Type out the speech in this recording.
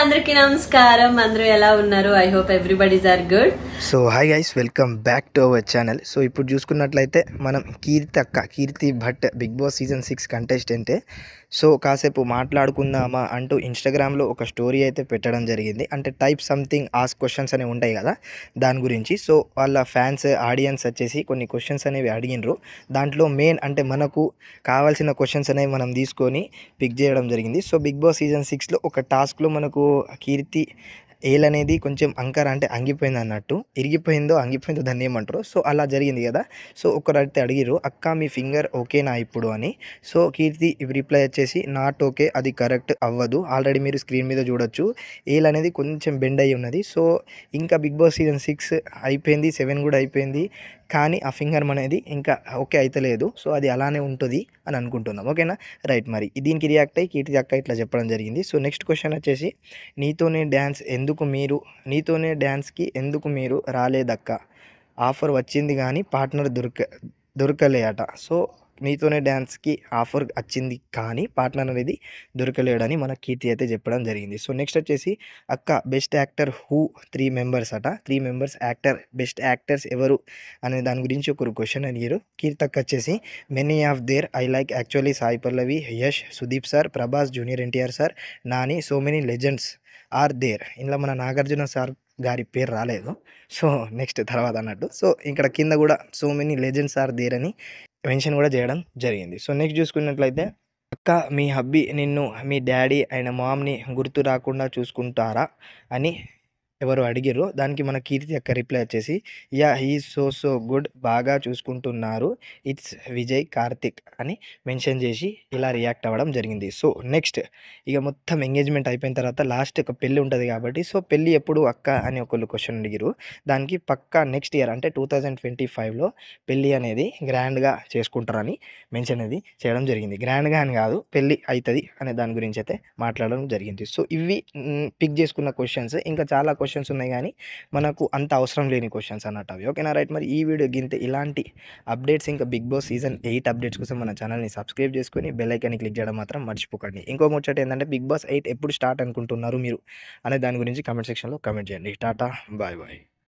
అందరికీ నమస్కారం. అందరూ ఎలా ఉన్నారు? I hope everybody's are good. So hi guys, welcome back to our channel. So ఇప్పుడు చూసుకున్నట్లయితే మనం Keerthi Bhat Bigg Boss season 6 కంటెస్టెంటే. సో కాసేపు మాట్లాడుకుందామా అంటూ ఇన్స్టాగ్రామ్లో ఒక స్టోరీ అయితే పెట్టడం జరిగింది. అంటే టైప్ సంథింగ్ ఆస్క్ క్వశ్చన్స్ అనేవి ఉంటాయి కదా, దాని గురించి. సో వాళ్ళ ఫ్యాన్స్ ఆడియన్స్ వచ్చేసి కొన్ని క్వశ్చన్స్ అనేవి అడిగినరు. దాంట్లో మెయిన్ అంటే మనకు కావాల్సిన క్వశ్చన్స్ అనేవి మనం తీసుకొని పిక్ చేయడం జరిగింది. సో బిగ్ బాస్ సీజన్ 6లో ఒక టాస్క్లో మనకు కీర్తి ఏలనేది కొంచెం అంకర అంటే అంగిపోయింది అన్నట్టు, అంగిపోయిందో దాన్ని ఏమంటారు. సో అలా జరిగింది కదా. సో ఒకరైతే అడిగిరు, అక్క మీ ఫింగర్ ఓకేనా ఇప్పుడు అని. సో కీర్తి రిప్లై వచ్చేసి నాట్ ఓకే, అది కరెక్ట్ అవ్వదు. ఆల్రెడీ మీరు స్క్రీన్ మీద చూడొచ్చు, ఏల్ అనేది కొంచెం బెండ్ అయ్యి ఉన్నది. సో ఇంకా బిగ్ బాస్ సీజన్ 6 అయిపోయింది, 7 కూడా అయిపోయింది, కానీ ఆ ఫింగర్ అనేది ఇంకా ఓకే అయితలేదు. సో అది అలానే ఉంటుంది అని అనుకుంటున్నాం. ఓకేనా, రైట్. మరి దీనికి రియాక్ట్ అయ్యి కీర్తి అక్క ఇట్లా చెప్పడం జరిగింది. సో నెక్స్ట్ క్వశ్చన్ వచ్చేసి, నీతోనే డ్యాన్స్కి ఎందుకు మీరు రాలేదక్క? ఆఫర్ వచ్చింది కానీ పార్ట్నర్ దొరకలే అట. సో నీతోనే డ్యాన్స్కి ఆఫర్ వచ్చింది కానీ పార్ట్నర్ అనేది దొరకలేడని మన కీర్తి అయితే చెప్పడం జరిగింది. సో నెక్స్ట్ వచ్చేసి, అక్క బెస్ట్ యాక్టర్ హూ 3 మెంబర్స్ అట. 3 మెంబర్స్ యాక్టర్, బెస్ట్ యాక్టర్స్ ఎవరు అనే దాని గురించి ఒకరు క్వశ్చన్ అడిగారు. కీర్తి అక్క వచ్చేసి many of there I like actually Sai Pallavi, Yash, Sudeep sir, Prabhas, junior NTR sir, Nani, so many legends are there. ఇందులో మన నాగార్జున సార్ గారి పేరు రాలేదు. సో నెక్స్ట్ తర్వాత అన్నట్టు. సో ఇక్కడ కింద కూడా so many legends are there అని మెన్షన్ కూడా చేయడం జరిగింది. సో నెక్స్ట్ చూసుకున్నట్లయితే, అక్క మీ హబ్బీ నిన్ను మీ డాడీ అండ్ మామ్ని గుర్తు రాకుండా చూసుకుంటారా అని ఎవరు అడిగిర్రు. దానికి మన కీర్తి యొక్క రిప్లై వచ్చేసి, యా హీ సో గుడ్, బాగా చూసుకుంటున్నారు, ఇట్స్ విజయ్ కార్తిక్ అని మెన్షన్ చేసి ఇలా రియాక్ట్ అవ్వడం జరిగింది. సో నెక్స్ట్ ఇక మొత్తం ఎంగేజ్మెంట్ అయిపోయిన తర్వాత లాస్ట్ ఒక పెళ్ళి ఉంటుంది కాబట్టి, సో పెళ్ళి ఎప్పుడు అక్క అని ఒకళ్ళు క్వశ్చన్ అడిగిరు. దానికి పక్కా నెక్స్ట్ ఇయర్ అంటే 2025లో పెళ్ళి అనేది గ్రాండ్గా చేసుకుంటారని మెన్షన్ అనేది చేయడం జరిగింది. గ్రాండ్గా అని కాదు, పెళ్ళి అవుతుంది అనే దాని గురించి అయితే మాట్లాడడం జరిగింది. సో ఇవి పిక్ చేసుకున్న క్వశ్చన్స్. ఇంకా చాలా క్వశ్చన్స్ ఉన్నాయి కానీ మనకు అంత అవసరం లేని క్వశ్చన్స్ అన్నట్టు అవి. ఓకేనా, రైట్. మరి ఈ వీడియో గింతే. ఇలాంటి అప్డేట్స్ ఇంకా బిగ్ బాస్ సీజన్ 8 అప్డేట్స్ కోసం మన ఛానల్ని సబ్స్క్రైబ్ చేసుకొని బెల్ ఐకాన్ని క్లిక్ చేయడం మాత్రం మర్చిపోకండి. ఇంకో ముచ్చట ఏంటంటే, బిగ్ బాస్ 8 ఎప్పుడు స్టార్ట్ అనుకుంటున్నారు మీరు అనే దాని గురించి కామెంట్ సెక్షన్లో కామెంట్ చేయండి. Tata, bye bye.